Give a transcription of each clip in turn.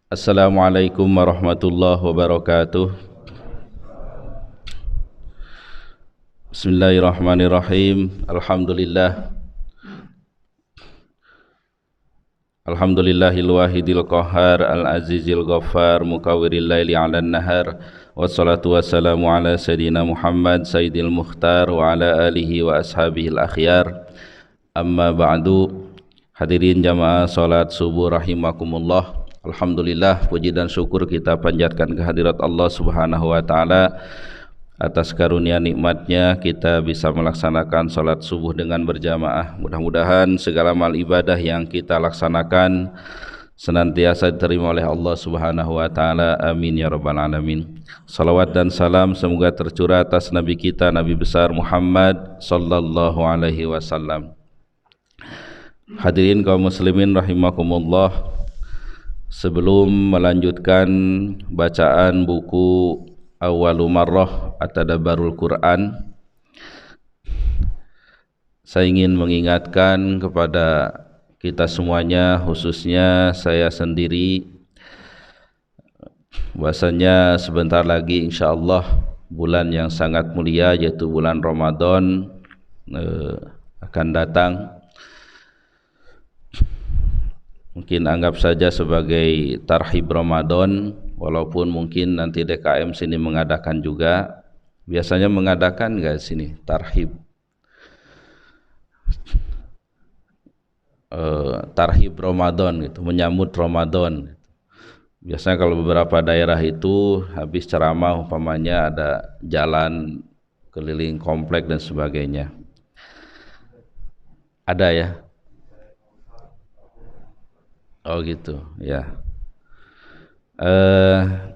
Assalamualaikum warahmatullahi wabarakatuh. Bismillahirrahmanirrahim. Alhamdulillahil wahidil qahhar al-azizil ghaffar mukawwiril laili 'alan nahar. Wassalatu wassalamu ala sayyidina Muhammad sayyidil mukhtar wa ala alihi wa ashabihil akhyar. Amma ba'du. Hadirin jamaah salat subuh rahimakumullah. Alhamdulillah, puji dan syukur kita panjatkan kehadirat Allah Subhanahu wa taala atas karunia nikmatnya kita bisa melaksanakan salat subuh dengan berjamaah. Mudah-mudahan segala amal ibadah yang kita laksanakan senantiasa diterima oleh Allah Subhanahu wa taala. Amin ya rabbal alamin. Salawat dan salam semoga tercurah atas nabi kita, Nabi besar Muhammad sallallahu alaihi wasallam. Hadirin kaum muslimin rahimakumullah, sebelum melanjutkan bacaan buku Awwalu Marrah At-Tadabbarul Quran, saya ingin mengingatkan kepada kita semuanya, khususnya saya sendiri, bahwasanya sebentar lagi insyaallah bulan yang sangat mulia yaitu bulan Ramadan akan datang. Mungkin anggap saja sebagai tarhib Ramadan, walaupun mungkin nanti DKM sini mengadakan juga. Biasanya mengadakan enggak sini tarhib? Tarhib Ramadan gitu, menyambut Ramadan. Biasanya kalau beberapa daerah itu habis ceramah umpamanya ada jalan keliling komplek dan sebagainya. Ada ya? Oh gitu ya.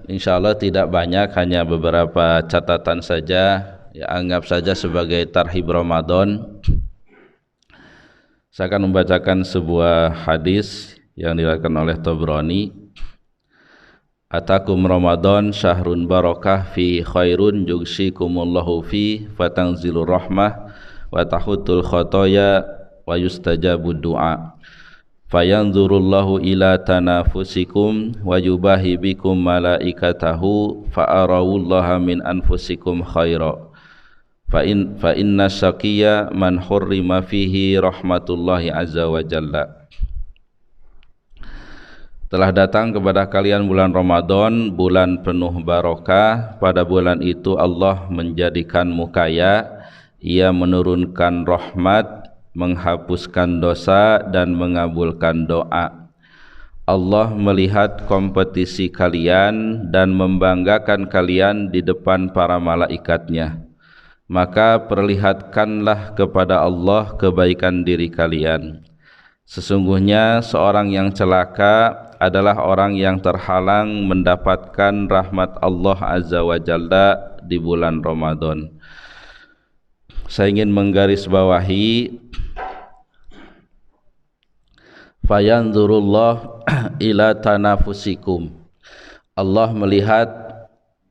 Insya Allah tidak banyak, hanya beberapa catatan saja. Ya, anggap saja sebagai tarhib Ramadan. Saya akan membacakan sebuah hadis yang diriwayatkan oleh Tabrani. Atakum Ramadan syahrun barakah fi khairun yughshikumullahu fi fatanzilur rahmah wa tahutul khotoya wa yustajabud du'a. Fayanzurullahu ila tanafusikum wa yubahi bikum malaikatahu fa'arawullaha min anfusikum khaira fa inna syaqiyya man hurrima fihi rahmatullahi azza wa jalla. Telah datang kepada kalian bulan Ramadan, bulan penuh barokah. Pada bulan itu Allah menjadikanmu kaya, Ia menurunkan rahmat, menghapuskan dosa dan mengabulkan doa. Allah melihat kompetisi kalian dan membanggakan kalian di depan para malaikatnya. Maka perlihatkanlah kepada Allah kebaikan diri kalian. Sesungguhnya seorang yang celaka adalah orang yang terhalang mendapatkan rahmat Allah Azza wa Jalla di bulan Ramadan. Saya ingin menggarisbawahi fayanzurullah ila tanafusikum. Allah melihat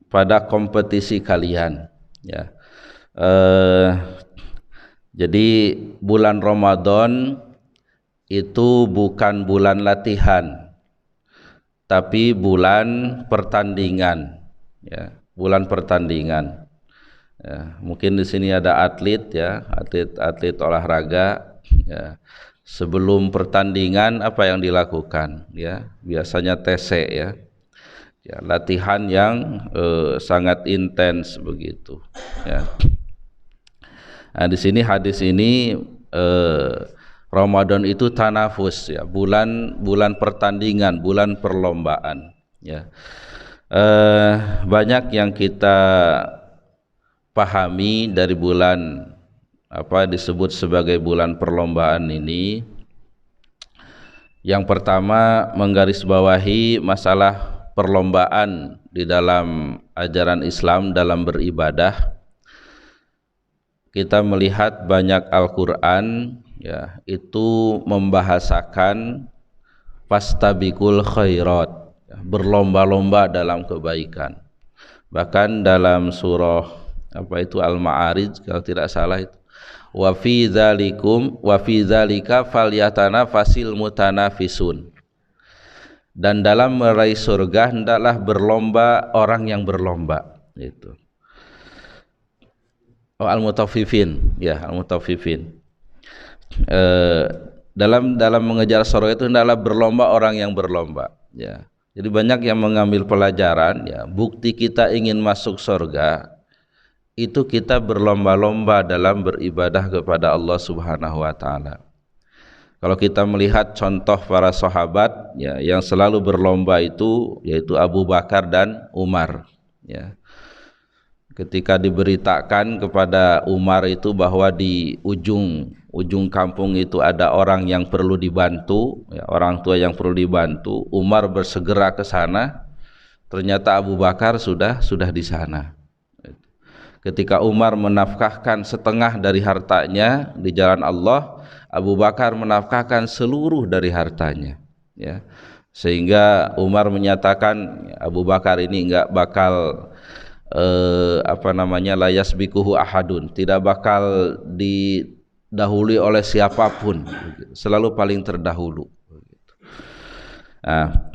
pada kompetisi kalian ya. Jadi bulan Ramadan itu bukan bulan latihan, tapi bulan pertandingan ya, bulan pertandingan. Ya, mungkin di sini ada atlet ya, atlet olahraga ya. Sebelum pertandingan apa yang dilakukan ya? Biasanya TC ya. Ya, latihan yang sangat intens begitu ya. Nah, di sini hadis ini Ramadan itu tanafus ya, bulan pertandingan, bulan perlombaan ya. Banyak yang kita pahami dari bulan apa disebut sebagai bulan perlombaan ini. Yang pertama, menggarisbawahi masalah perlombaan di dalam ajaran Islam dalam beribadah. Kita melihat banyak Al-Qur'an ya, itu membahasakan fastabiqul khairat ya, berlomba-lomba dalam kebaikan. Bahkan dalam surah apa itu Al-Ma'arij kalau tidak salah itu, wa fi dzalika falyatanafasil mutanafisun. dan dalam meraih surga hendaklah berlomba orang yang berlomba. Itu. Oh, al-mutaffifin, ya, al-mutaffifin. Dalam mengejar surga itu hendaklah berlomba orang yang berlomba, ya. Jadi banyak yang mengambil pelajaran, ya, bukti kita ingin masuk surga itu kita berlomba-lomba dalam beribadah kepada Allah Subhanahu wa taala. Kalau kita melihat contoh para sahabat, ya, yang selalu berlomba itu yaitu Abu Bakar dan Umar, ya. Ketika diberitakan kepada Umar itu bahwa di ujung kampung itu ada orang yang perlu dibantu, ya, orang tua yang perlu dibantu, Umar bersegera ke sana. Ternyata Abu Bakar sudah di sana. Ketika Umar menafkahkan setengah dari hartanya di jalan Allah, Abu Bakar menafkahkan seluruh dari hartanya, ya. Sehingga Umar menyatakan Abu Bakar ini enggak bakal la yasbikuhu ahadun, tidak bakal didahului oleh siapapun, selalu paling terdahulu. Nah,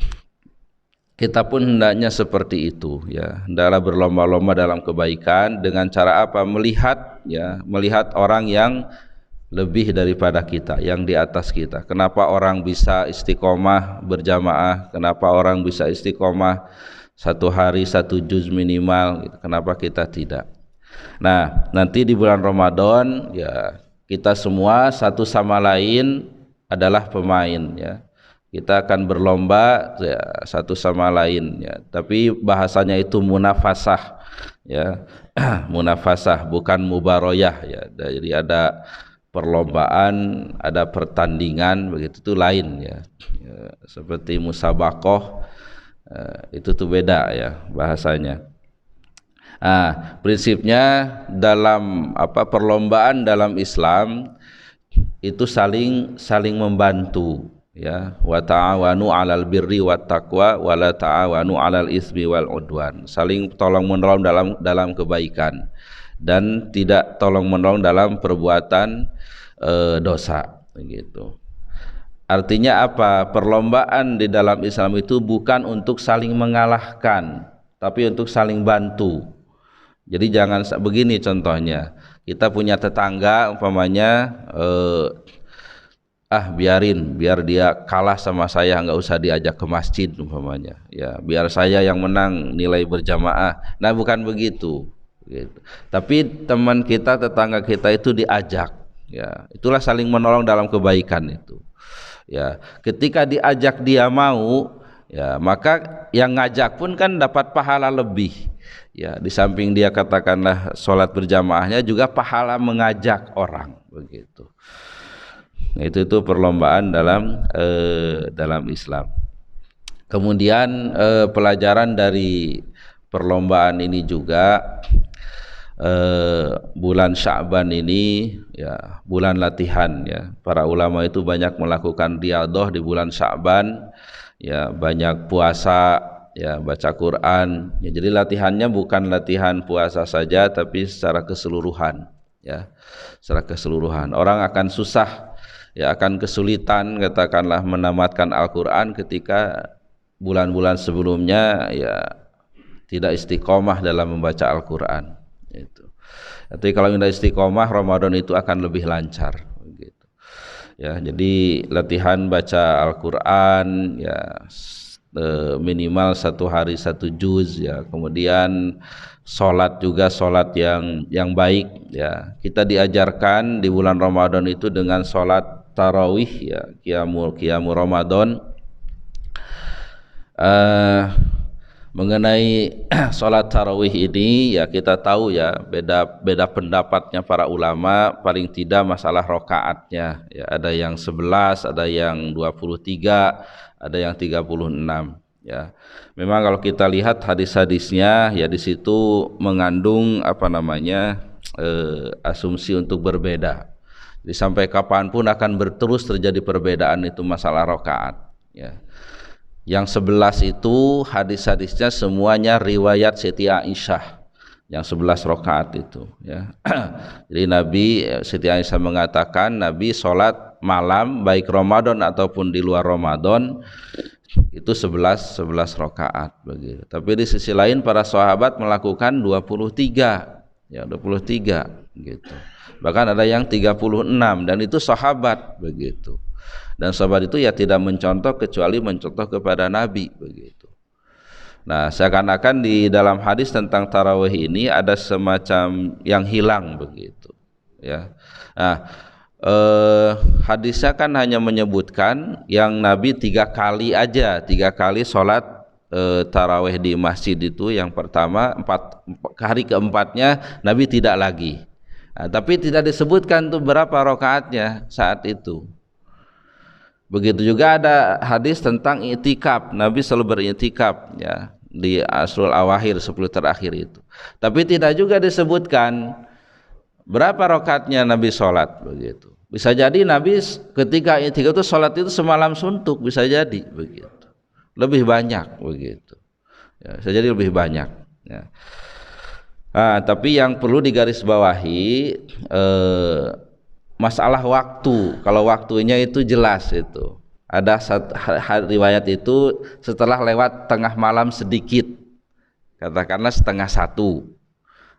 kita pun hendaknya seperti itu, ya. Hendaklah berlomba-lomba dalam kebaikan dengan cara apa? Melihat orang yang lebih daripada kita, yang di atas kita. Kenapa orang bisa istiqomah berjamaah? Kenapa orang bisa istiqomah 1 hari 1 juz minimal? Kenapa kita tidak? Nah, nanti di bulan Ramadan, ya, kita semua satu sama lain adalah pemain, ya. Kita akan berlomba, ya, satu sama lain, ya. Tapi bahasanya itu munafasah, ya. Munafasah, bukan mubaroyah, ya. Jadi ada perlombaan, ada pertandingan, begitu itu lain, ya. Ya, seperti musabakoh, itu tuh beda, ya, bahasanya. Prinsipnya dalam perlombaan dalam Islam itu saling membantu, ya. Wa ta'awanu 'alal birri wat taqwa wa la ta'awanu 'alal ismi wal udwan. Saling tolong menolong dalam kebaikan dan tidak tolong menolong dalam perbuatan dosa, begitu. Artinya apa? Perlombaan di dalam Islam itu bukan untuk saling mengalahkan, tapi untuk saling bantu. Jadi jangan begini contohnya. Kita punya tetangga umpamanya biar dia kalah sama saya, nggak usah diajak ke masjid umpamanya. Ya, biar saya yang menang nilai berjamaah. Nah, bukan begitu. Gitu. Tapi teman kita, tetangga kita itu diajak. Ya, itulah saling menolong dalam kebaikan itu. Ya, ketika diajak dia mau, ya, maka yang ngajak pun kan dapat pahala lebih, ya. Di samping dia katakanlah sholat berjamaahnya, juga pahala mengajak orang, begitu. Itu perlombaan dalam Islam. Kemudian pelajaran dari perlombaan ini juga, bulan Sya'ban ini, ya, bulan latihan, ya. Para ulama itu banyak melakukan riyadhah di bulan Sya'ban, ya, banyak puasa, ya, baca Quran, ya. Jadi latihannya bukan latihan puasa saja, tapi secara keseluruhan, ya, secara keseluruhan. Orang akan susah, ya, akan kesulitan katakanlah menamatkan Al-Quran ketika bulan-bulan sebelumnya, ya, tidak istiqomah dalam membaca Al-Quran. Itu. Tapi kalau sudah istiqomah, Ramadan itu akan lebih lancar, gitu. Ya, jadi latihan baca Al-Quran, ya, minimal 1 hari 1 juz, ya. Kemudian sholat juga sholat yang baik, ya. Kita diajarkan di bulan Ramadan itu dengan sholat tarawih, ya, qiyamul Ramadan. Mengenai sholat tarawih ini, ya, kita tahu, ya, beda pendapatnya para ulama, paling tidak masalah rokaatnya, ya. Ada yang 11, ada yang 23, ada yang 36, ya. Memang kalau kita lihat hadis-hadisnya, ya, di situ mengandung asumsi untuk berbeda. Jadi sampai kapanpun akan terus terjadi perbedaan itu masalah rokaat, ya. Yang 11 itu hadis-hadisnya semuanya riwayat Siti Aisyah, yang 11 rakaat itu, ya. Jadi Siti Aisyah mengatakan Nabi sholat malam baik Ramadan ataupun di luar Ramadan itu 11 rakaat begitu. Tapi di sisi lain para sahabat melakukan 23 ya, 23 gitu. Bahkan ada yang 36 dan itu sahabat begitu. Dan sahabat itu ya tidak mencontoh kecuali mencontoh kepada Nabi begitu. Nah, seakan-akan di dalam hadis tentang tarawih ini ada semacam yang hilang begitu ya. Nah, hadisnya kan hanya menyebutkan yang Nabi 3 kali aja, 3 kali sholat tarawih di masjid itu. Yang pertama, hari keempatnya Nabi tidak lagi. Nah, tapi tidak disebutkan tuh berapa rakaatnya saat itu. Begitu juga ada hadis tentang i'tikaf, Nabi selalu beriktikaf ya di Asrul Awakhir 10 terakhir itu. Tapi tidak juga disebutkan berapa rakaatnya Nabi sholat begitu. Bisa jadi Nabi ketika i'tikaf itu sholat itu semalam suntuk, bisa jadi begitu. Lebih banyak begitu. Ya, bisa jadi lebih banyak. Ya. Nah, tapi yang perlu digarisbawahi masalah waktu. Kalau waktunya itu jelas itu. Ada riwayat itu setelah lewat tengah malam sedikit. Katakanlah 12:30.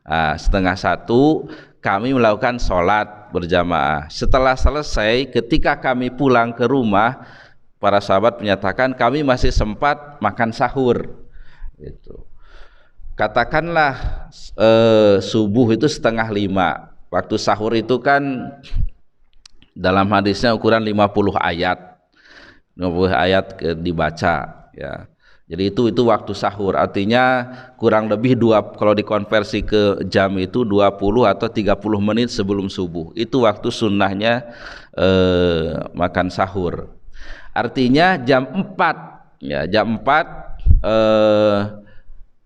Nah, 12:30 kami melakukan sholat berjamaah. Setelah selesai, ketika kami pulang ke rumah, para sahabat menyatakan kami masih sempat makan sahur. Gitu. Katakanlah subuh itu 4:30. Waktu sahur itu kan dalam hadisnya ukuran 50 ayat. 50 ayat dibaca ya. Jadi itu waktu sahur. Artinya kurang lebih kalau dikonversi ke jam itu 20 atau 30 menit sebelum subuh. Itu waktu sunnahnya makan sahur. Artinya jam 4 ya, jam 4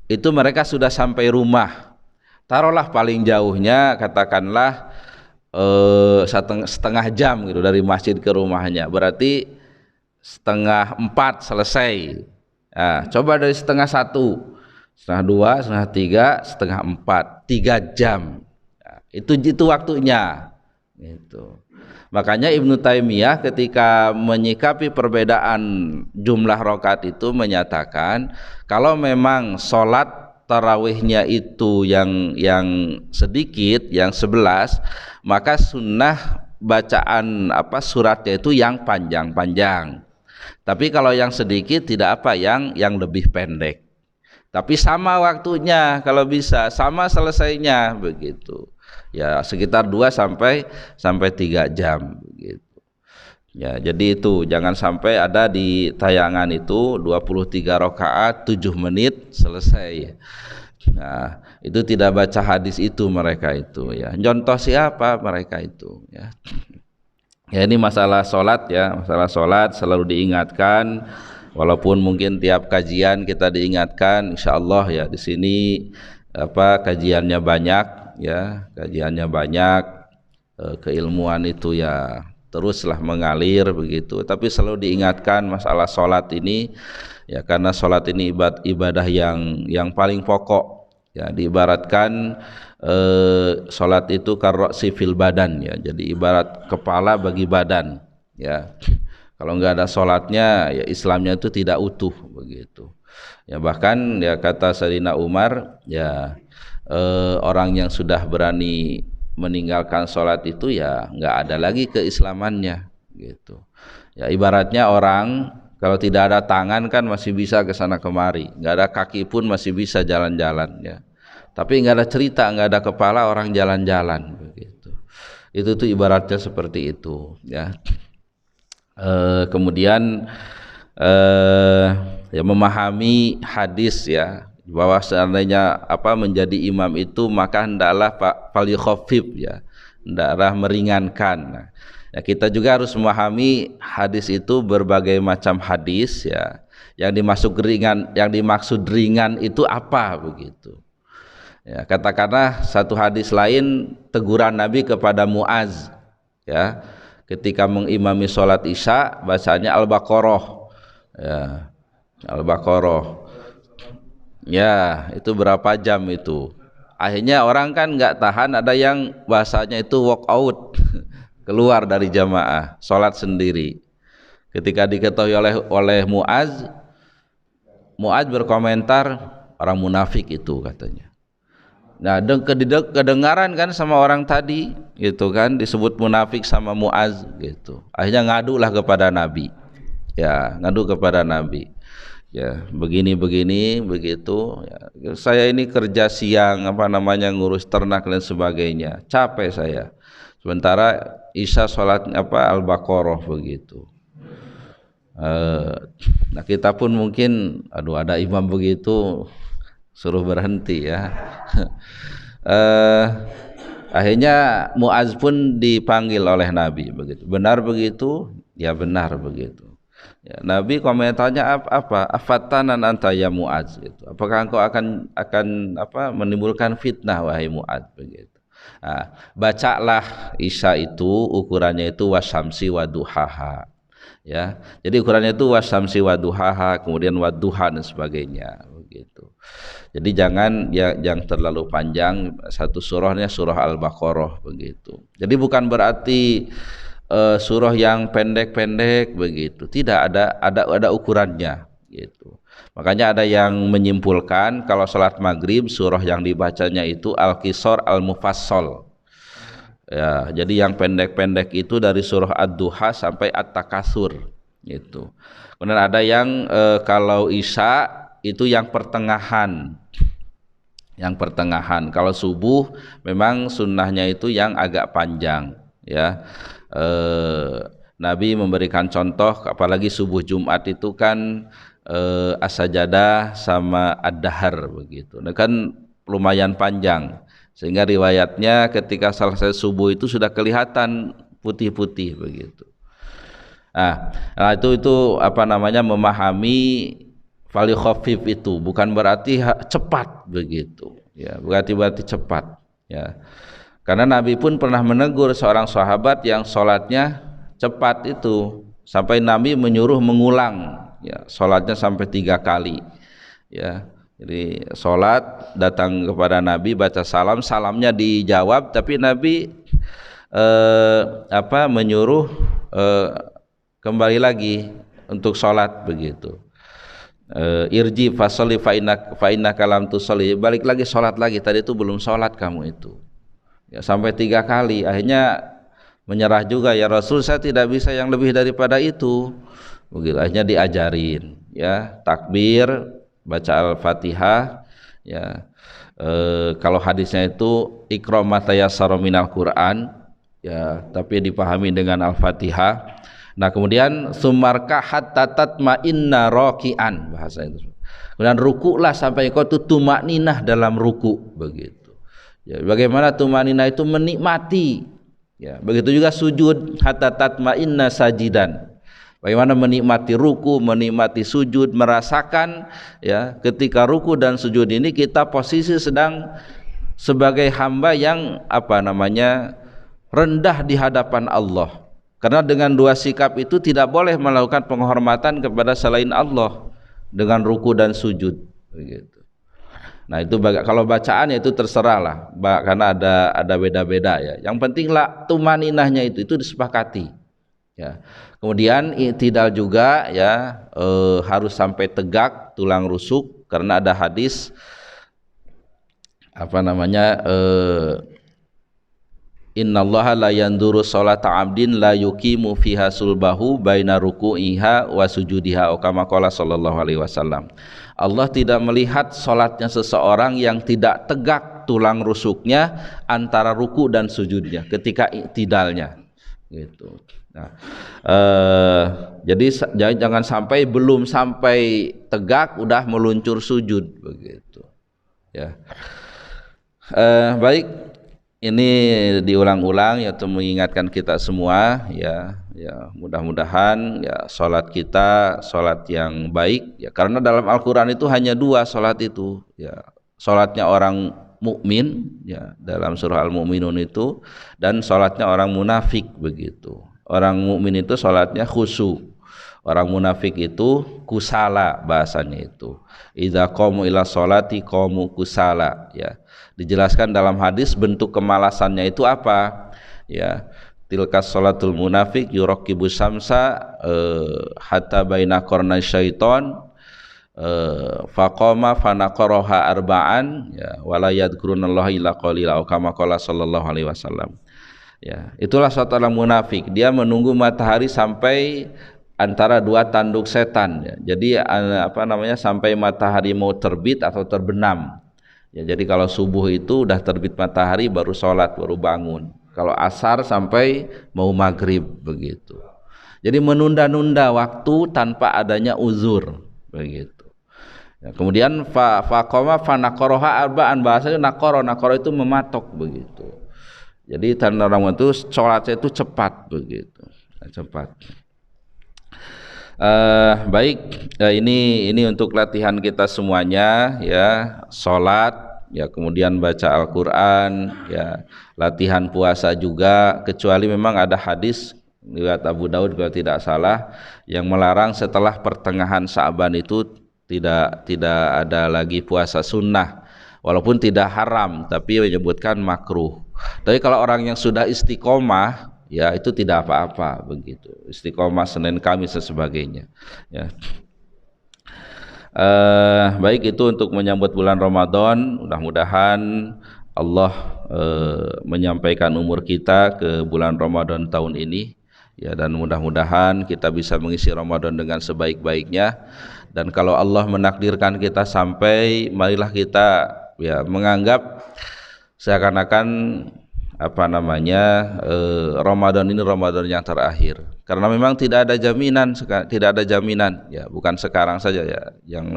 itu mereka sudah sampai rumah. Taruhlah paling jauhnya katakanlah setengah jam gitu dari masjid ke rumahnya, berarti 3:30 selesai. Nah, coba dari 1:30, 1:30, 2:30, 3:30, 4, 3 jam. Nah, itu waktunya. Gitu. Makanya Ibnu Taimiyah ketika menyikapi perbedaan jumlah rakaat itu menyatakan kalau memang sholat tarawihnya itu yang sedikit, yang 11, maka sunnah bacaan suratnya itu yang panjang-panjang. Tapi kalau yang sedikit tidak yang lebih pendek. Tapi sama waktunya kalau bisa, sama selesainya begitu. Ya sekitar 2 sampai 3 jam begitu. Ya, jadi itu jangan sampai ada di tayangan itu 23 rakaat 7 menit selesai. Nah, itu tidak baca hadis itu mereka itu ya. Contoh siapa mereka itu ya. Ya ini masalah sholat ya, masalah sholat selalu diingatkan. Walaupun mungkin tiap kajian kita diingatkan, insyaallah ya di sini kajiannya banyak ya, kajiannya banyak, keilmuan itu ya teruslah mengalir begitu. Tapi selalu diingatkan masalah sholat ini ya, karena sholat ini ibadah yang paling pokok ya. Diibaratkan sholat itu karroksi fil badan ya, jadi ibarat kepala bagi badan ya. Kalau nggak ada sholatnya ya Islamnya itu tidak utuh begitu ya. Bahkan ya kata Sayyidina Umar ya, orang yang sudah berani meninggalkan sholat itu ya nggak ada lagi keislamannya gitu ya. Ibaratnya orang kalau tidak ada tangan kan masih bisa ke sana kemari, nggak ada kaki pun masih bisa jalan-jalan ya. Tapi nggak ada cerita, nggak ada kepala, orang jalan-jalan begitu. Itu tuh ibaratnya seperti itu ya. Kemudian ya memahami hadis ya, bahwa seandainya menjadi imam itu maka hendaklah falyukhaffif ya, hendaklah meringankan. Nah, ya kita juga harus memahami hadis itu berbagai macam hadis ya. Yang dimaksud ringan itu apa begitu. Ya, katakanlah satu hadis lain teguran Nabi kepada Muaz ya, ketika mengimami sholat isya bacanya Al-Baqarah ya, Al-Baqarah ya, itu berapa jam itu. Akhirnya orang kan nggak tahan, ada yang bahasanya itu walk out keluar dari jamaah sholat sendiri. Ketika diketahui oleh Muaz Mu'adz berkomentar, orang munafik itu katanya. Nah, kedengaran kan sama orang tadi gitu kan, disebut munafik sama Mu'adz gitu. Akhirnya ngadulah kepada Nabi. Ya, ngadu kepada Nabi. Ya, begini begitu ya. Saya ini kerja siang ngurus ternak dan sebagainya. Capek saya. Sementara Isya sholat Al-Baqarah begitu. Nah, kita pun mungkin ada imam begitu suruh berhenti ya. Akhirnya Mu'adz pun dipanggil oleh Nabi begitu. Benar begitu? Ya benar begitu. Ya, Nabi komentarnya apa? Afatanan anta ya Mu'adz gitu. Apakah engkau akan menimbulkan fitnah wahai Mu'adz begitu. Nah, bacalah Isya itu ukurannya itu wasyamsi waduhaha. Ya. Jadi ukurannya itu wasyamsi waduhaha, kemudian waduha dan sebagainya begitu. Jadi jangan yang terlalu panjang, satu surahnya surah Al-Baqarah begitu. Jadi bukan berarti surah yang pendek-pendek begitu. Tidak, ada ukurannya gitu. Makanya ada yang menyimpulkan kalau salat maghrib surah yang dibacanya itu Al-Qisar Al-Mufassal. Ya, jadi yang pendek-pendek itu dari surah Ad-Duha sampai At-Takatsur gitu. Kemudian ada yang kalau Isya itu yang pertengahan. Yang pertengahan. Kalau subuh memang sunnahnya itu yang agak panjang ya. Nabi memberikan contoh apalagi subuh Jumat itu kan as-sajadah sama ad-dahar begitu. Nah, kan lumayan panjang sehingga riwayatnya ketika selesai subuh itu sudah kelihatan putih-putih begitu. Nah itu memahami fali khafif itu bukan berarti cepat begitu ya, berarti cepat ya. Karena Nabi pun pernah menegur seorang sahabat yang sholatnya cepat itu sampai Nabi menyuruh mengulang ya, sholatnya sampai 3 kali ya. Jadi sholat datang kepada Nabi baca salam, salamnya dijawab tapi Nabi menyuruh kembali lagi untuk sholat begitu. Irji fasolli fa inna kalam tusolli, balik lagi sholat lagi, tadi itu belum sholat kamu itu ya, sampai 3 kali. Akhirnya menyerah juga, ya Rasul saya tidak bisa yang lebih daripada itu begitu. Akhirnya diajarin ya, takbir, baca Al-Fatihah ya. Kalau hadisnya itu iqra ma tayassara minal Qur'an ya, tapi dipahami dengan Al-Fatihah. Nah, kemudian sumarka hatta tatma'inna raki'an, bahasa itu. Kemudian ruku'lah sampai kau tumakninah dalam ruku begitu. Ya, bagaimana tumakninah itu menikmati ya. Begitu juga sujud hatta tatma'inna sajidan. Bagaimana menikmati ruku, menikmati sujud, merasakan ya ketika ruku dan sujud ini kita posisi sedang sebagai hamba yang rendah di hadapan Allah. Karena dengan 2 sikap itu tidak boleh melakukan penghormatan kepada selain Allah dengan ruku dan sujud begitu. Nah, itu kalau bacaan itu terserah lah, karena ada beda-beda ya. Yang penting lah tumaninahnya itu disepakati. Ya. Kemudian i'tidal juga ya, harus sampai tegak tulang rusuk karena ada hadis innallaha la yanduru sholata 'abdin la yuqimu fiha sulbahu baina ruku'iha wa sujudiha, kama qala sallallahu alaihi wasallam. Allah tidak melihat salatnya seseorang yang tidak tegak tulang rusuknya antara ruku dan sujudnya ketika i'tidalnya gitu. Nah, jadi jangan sampai belum sampai tegak udah meluncur sujud begitu ya. Baik, ini diulang-ulang ya untuk mengingatkan kita semua ya mudah-mudahan ya salat kita salat yang baik ya, karena dalam Al-Qur'an itu hanya 2 salat itu ya, salatnya orang mukmin ya dalam surah Al-Mu'minun itu, dan salatnya orang munafik begitu. Orang mukmin itu salatnya khusyuk, orang munafik itu kusala bahasanya itu. Idza qamu ila sholati qamu kusala ya. Dijelaskan dalam hadis bentuk kemalasannya itu apa ya. Tilkas sholatul munafik yuraqibu samsa hatta baina qarnay syaiton faqama fanaqaraha arba'an ya wala yadhkurunallaha illa qalila kama qala sallallahu alaihi wasallam. Ya, itulah suatu orang munafik. Dia menunggu matahari sampai antara dua tanduk setan ya. Jadi sampai matahari mau terbit atau terbenam. Ya, jadi kalau subuh itu udah terbit matahari baru sholat, baru bangun. Kalau asar sampai mau maghrib begitu. Jadi menunda-nunda waktu tanpa adanya uzur begitu. Ya, kemudian faqama fanaqaraha arba'an, bahasanya naqara itu mematok begitu. Jadi tanda orang itu sholatnya itu cepat begitu, cepat. Baik, ini untuk latihan kita semuanya ya, sholat ya, kemudian baca Al-Quran ya, latihan puasa juga, kecuali memang ada hadis riwayat Abu Daud kalau tidak salah yang melarang setelah pertengahan Sa'ban itu tidak ada lagi puasa sunnah, walaupun tidak haram tapi menyebutkan makruh. Tapi kalau orang yang sudah istiqomah ya itu tidak apa-apa begitu, istiqomah Senin Kamis dan sebagainya ya. Baik, itu untuk menyambut bulan Ramadan. Mudah-mudahan Allah menyampaikan umur kita ke bulan Ramadan tahun ini ya, dan mudah-mudahan kita bisa mengisi Ramadan dengan sebaik-baiknya. Dan kalau Allah menakdirkan kita sampai, marilah kita ya menganggap seakan-akan Ramadan ini Ramadan yang terakhir, karena memang tidak ada jaminan ya, bukan sekarang saja ya, yang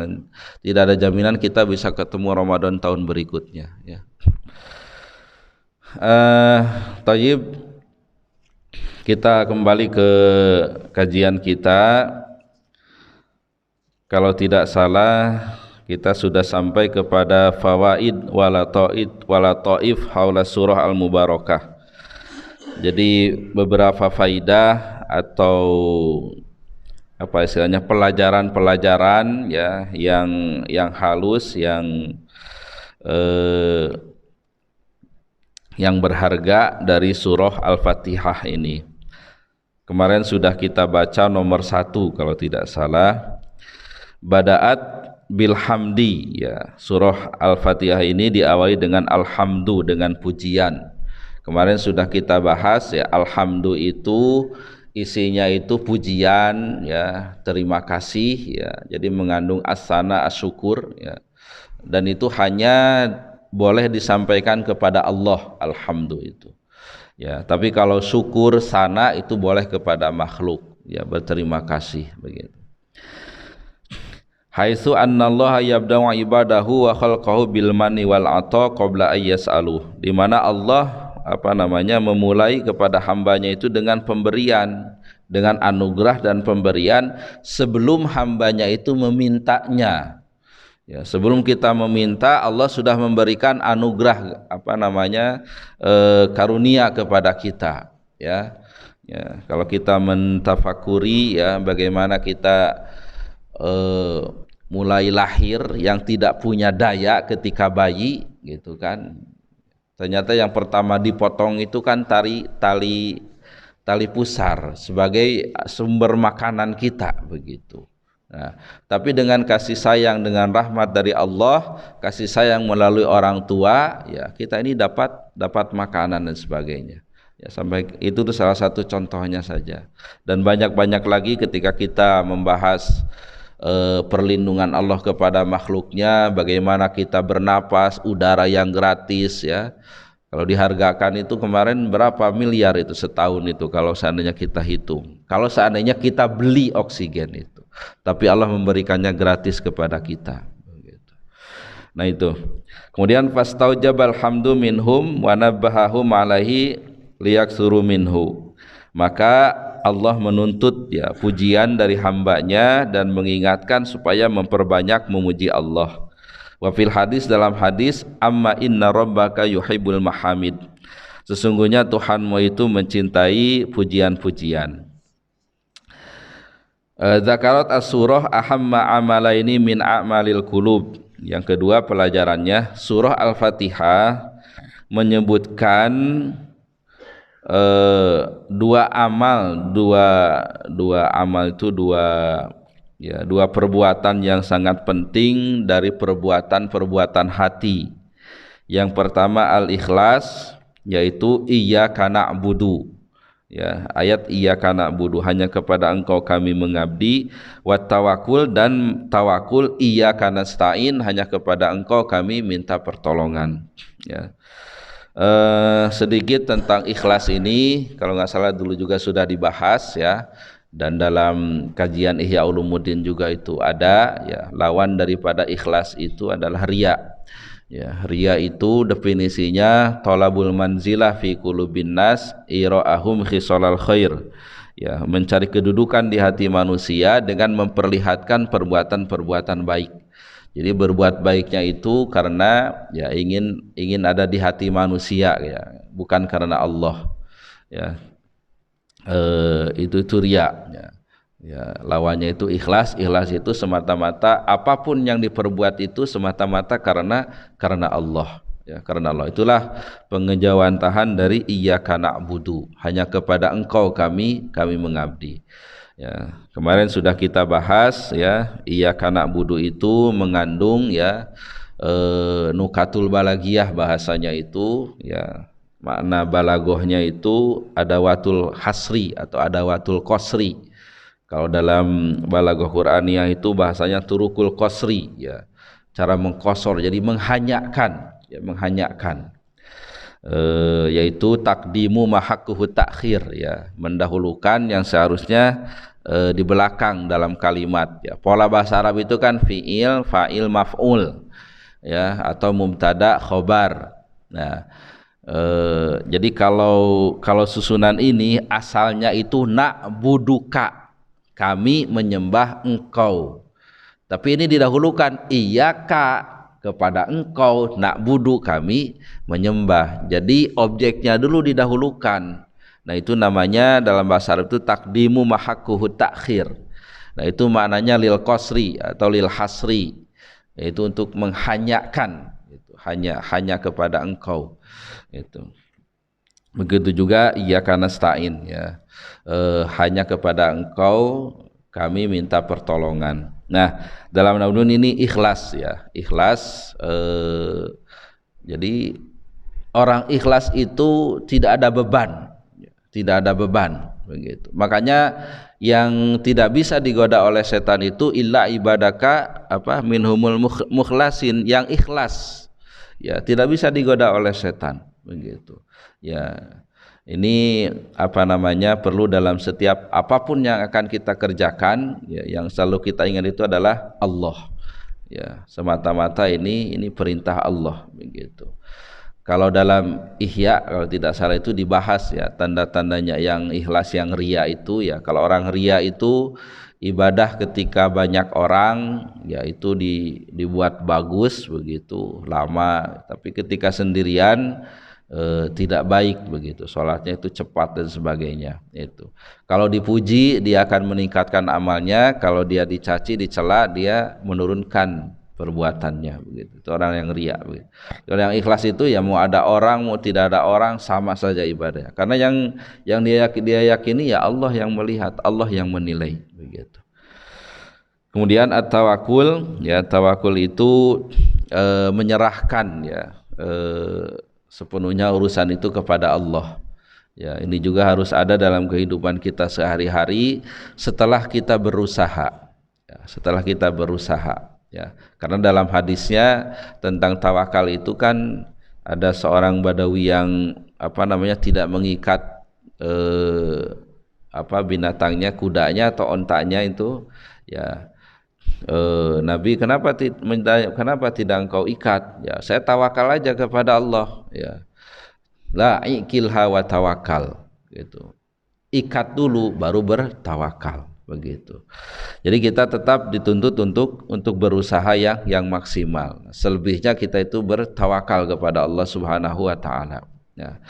tidak ada jaminan kita bisa ketemu Ramadan tahun berikutnya ya. Thayyib, kita kembali ke kajian kita. Kalau tidak salah kita sudah sampai kepada fawaid wala ta'if haula surah al-mubarakah. Jadi beberapa faidah atau apa istilahnya, pelajaran-pelajaran ya yang halus, yang berharga dari surah Al-Fatihah ini. Kemarin sudah kita baca nomor 1 kalau tidak salah, Bada'at bilhamdi ya. Surah Al-Fatihah ini diawali dengan alhamdu, dengan pujian. Kemarin sudah kita bahas ya, alhamdu itu isinya itu pujian ya, terima kasih ya. Jadi mengandung as-sana, as-syukur ya. Dan itu hanya boleh disampaikan kepada Allah, alhamdu itu. Ya, tapi kalau syukur sana itu boleh kepada makhluk ya, berterima kasih begitu. Haitsu annallaha yabda'u ibadahu wa khalqahu bil manni wal 'ata qabla ay yas'aluh, di mana Allah memulai kepada hambanya itu dengan pemberian, dengan anugerah dan pemberian sebelum hambanya itu memintanya. Ya, sebelum kita meminta, Allah sudah memberikan anugerah karunia kepada kita ya. Ya, kalau kita mentafakuri ya, bagaimana kita mulai lahir yang tidak punya daya ketika bayi gitu kan. Ternyata yang pertama dipotong itu kan tali pusar sebagai sumber makanan kita begitu. Nah, tapi dengan kasih sayang, dengan rahmat dari Allah, kasih sayang melalui orang tua ya, kita ini dapat makanan dan sebagainya. Ya, sampai itu tuh salah satu contohnya saja. Dan banyak-banyak lagi ketika kita membahas perlindungan Allah kepada makhluknya, bagaimana kita bernapas, udara yang gratis ya. Kalau dihargakan itu kemarin berapa miliar itu setahun itu kalau seandainya kita hitung. Kalau seandainya kita beli oksigen itu, tapi Allah memberikannya gratis kepada kita. Nah itu. Kemudian fastaujabal hamdu minhum wa nabbahahum alaihi liyaksuru minhu. Maka Allah menuntut ya pujian dari hambanya dan mengingatkan supaya memperbanyak memuji Allah. Wa fil hadis, dalam hadis, amma inna rabbaka yuhibbul mahamid, sesungguhnya Tuhanmu itu mencintai pujian-pujian. Zakarat as-surah ahamma amalaini min a'malil qulub. Yang kedua pelajarannya, surah Al-Fatihah menyebutkan dua amal itu Ya, dua perbuatan yang sangat penting dari perbuatan-perbuatan hati. Yang pertama al-ikhlas, yaitu iyyaka na'budu. Ya, ayat iyyaka na'budu, hanya kepada Engkau kami mengabdi, wa tawakkul, dan tawakul iyyaka nasta'in, hanya kepada Engkau kami minta pertolongan. Ya. Sedikit tentang ikhlas ini, kalau nggak salah dulu juga sudah dibahas ya, dan dalam kajian Ihya Ulumuddin juga itu ada ya. Lawan daripada ikhlas itu adalah riya. Ya, riya itu definisinya talabul manzilah fi qulubin nas ira'ahum khisalal khair. Ya, mencari kedudukan di hati manusia dengan memperlihatkan perbuatan-perbuatan baik. Jadi berbuat baiknya itu karena ya ingin ada di hati manusia ya, bukan karena Allah. Ya. Itu riya ya. Ya, lawannya itu ikhlas. Ikhlas itu semata-mata apapun yang diperbuat itu semata-mata karena Allah ya, karena Allah. Itulah pengejawantahan dari iyyaka na'budu, hanya kepada Engkau kami mengabdi. Ya, kemarin sudah kita bahas ya, iyyaka na'budu itu mengandung ya nukatul balagiyah bahasanya itu ya. Makna balagohnya itu adawatul hasri atau adawatul qasri. Kalau dalam balagoh Qur'aniyah itu bahasanya turukul qasri ya. Cara mengkosor, jadi menghanyakkan ya, menghanyakkan. Yaitu takdimu mahakkuhu takhir ya, mendahulukan yang seharusnya di belakang dalam kalimat ya. Pola bahasa Arab itu kan fi'il, fa'il, maf'ul ya, atau mubtada, khobar. Nah, jadi kalau susunan ini asalnya itu na'buduka, kami menyembah engkau. Tapi ini didahulukan iyyaka, kepada engkau, na'budu, kami menyembah. Jadi objeknya dulu didahulukan. Nah, itu namanya dalam bahasa Arab itu takdimu mahakkuhu takhir. Nah, itu maknanya lil qasri atau lil hasri, yaitu untuk menghanyakkan, itu hanya kepada engkau. Itu. Begitu juga iyyaka nasta'in ya. Hanya kepada engkau kami minta pertolongan. Nah, dalam naudun ini ikhlas ya, ikhlas. Jadi orang ikhlas itu tidak ada beban, begitu. Makanya yang tidak bisa digoda oleh setan itu illa ibadaka minhumul mukhlasin, yang ikhlas ya, tidak bisa digoda oleh setan, begitu ya. Ini perlu dalam setiap apapun yang akan kita kerjakan ya, yang selalu kita ingat itu adalah Allah ya, semata-mata ini perintah Allah, begitu. Kalau dalam Ihya kalau tidak salah itu dibahas ya, tanda-tandanya yang ikhlas, yang riya itu ya. Kalau orang riya itu ibadah ketika banyak orang ya, itu dibuat bagus begitu lama, tapi ketika sendirian tidak baik begitu, sholatnya itu cepat dan sebagainya. Itu kalau dipuji dia akan meningkatkan amalnya, kalau dia dicaci dicela dia menurunkan perbuatannya, begitu. Itu orang yang riya begitu. Kalau yang ikhlas itu ya mau ada orang mau tidak ada orang sama saja ibadahnya, karena yang dia yakini ya Allah yang melihat, Allah yang menilai, begitu. Kemudian at-tawakkul ya, tawakul itu menyerahkan ya sepenuhnya urusan itu kepada Allah. Ya, ini juga harus ada dalam kehidupan kita sehari-hari setelah kita berusaha. Ya, setelah kita berusaha. Ya, karena dalam hadisnya tentang tawakal itu kan ada seorang Badawi yang tidak mengikat binatangnya, kudanya atau ontanya itu ya. Nabi, kenapa tidak engkau ikat? Ya, saya tawakal aja kepada Allah ya. La ikilha wa tawakal, gitu. Ikat dulu baru bertawakal, begitu. Jadi kita tetap dituntut untuk berusaha yang maksimal. Selebihnya kita itu bertawakal kepada Allah Subhanahu wa taala ya.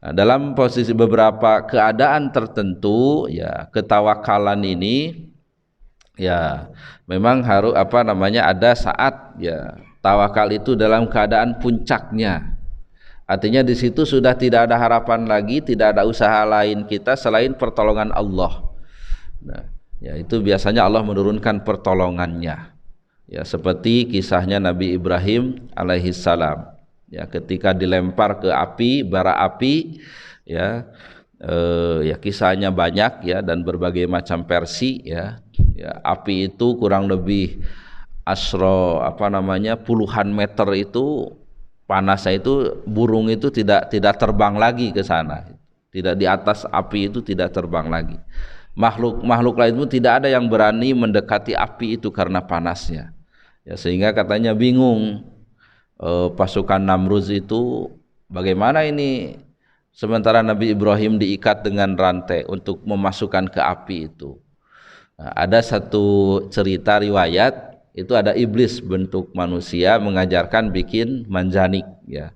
Nah, dalam posisi beberapa keadaan tertentu ya, ketawakalan ini ya memang harus ada saat ya tawakal itu dalam keadaan puncaknya. Artinya di situ sudah tidak ada harapan lagi, tidak ada usaha lain kita selain pertolongan Allah. Nah, Ya, itu biasanya Allah menurunkan pertolongannya. Ya, seperti kisahnya Nabi Ibrahim alaihi salam. Ya, ketika dilempar ke api, bara api, ya, ya kisahnya banyak ya dan berbagai macam versi ya. Ya, api itu kurang lebih puluhan meter itu panasnya itu burung itu tidak terbang lagi ke sana. Tidak di atas api itu tidak terbang lagi. Makhluk lain pun tidak ada yang berani mendekati api itu karena panasnya. Ya, sehingga katanya bingung pasukan Namrud itu bagaimana ini sementara Nabi Ibrahim diikat dengan rantai untuk memasukkan ke api itu. Nah, ada satu cerita riwayat itu ada iblis bentuk manusia mengajarkan bikin manjanik ya,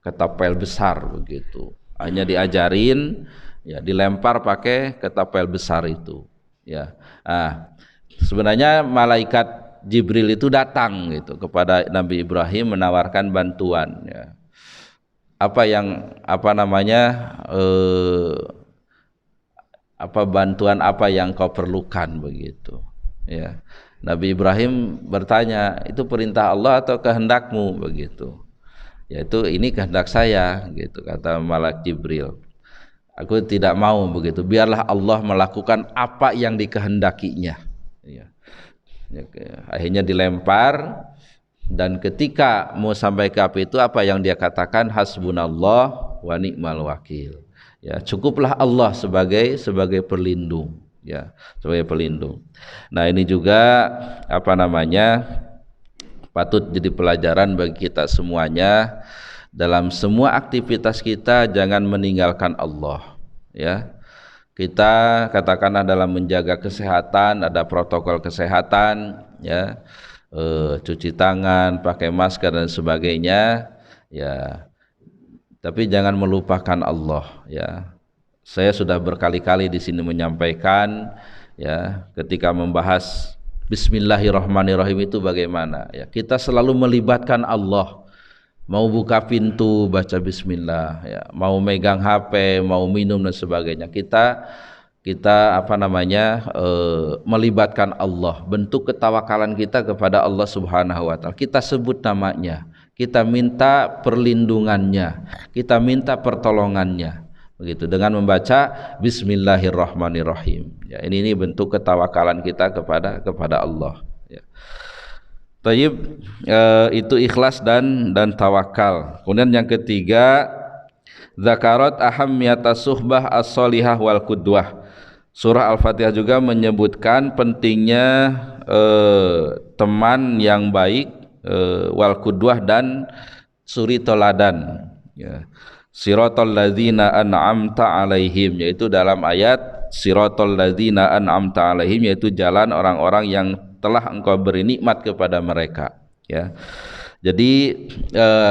ketapel besar begitu. Hanya diajarin ya dilempar pakai ketapel besar itu ya. Nah, sebenarnya malaikat Jibril itu datang gitu kepada Nabi Ibrahim menawarkan bantuan ya. Bantuan apa yang kau perlukan begitu ya. Nabi Ibrahim bertanya, itu perintah Allah atau kehendakmu begitu. Yaitu ini kehendak saya gitu kata malaikat Jibril. Aku tidak mau begitu. Biarlah Allah melakukan apa yang dikehendakinya. Ya. Akhirnya dilempar dan ketika mau sampai ke api itu apa yang dia katakan, hasbunallah wa ni'mal wakil. Ya, cukuplah Allah sebagai pelindung. Ya, sebagai pelindung. Nah, ini juga patut jadi pelajaran bagi kita semuanya. Dalam semua aktivitas kita jangan meninggalkan Allah ya. Kita katakanlah dalam menjaga kesehatan ada protokol kesehatan ya, cuci tangan, pakai masker dan sebagainya ya. Tapi jangan melupakan Allah ya. Saya sudah berkali-kali di sini menyampaikan ya, ketika membahas Bismillahirrahmanirrahim itu bagaimana ya. Kita selalu melibatkan Allah. Mau buka pintu baca bismillah ya, mau megang HP, mau minum dan sebagainya. Kita melibatkan Allah. Bentuk ketawakalan kita kepada Allah Subhanahu wa taala. Kita sebut namanya, kita minta perlindungannya, kita minta pertolongannya. Begitu dengan membaca Bismillahirrahmanirrahim. Ya, ini bentuk ketawakalan kita kepada Allah ya. Tayyib, itu ikhlas dan tawakal. Kemudian yang ketiga, zakarat ahammiyata suhbah as-solihah wal qudwah. Surah Al-Fatihah juga menyebutkan pentingnya teman yang baik, wal qudwah dan suri teladan ya. Siratal ladzina an'amta alaihim, yaitu dalam ayat siratal ladzina an'amta alaihim, yaitu jalan orang-orang yang telah engkau beri nikmat kepada mereka ya. Jadi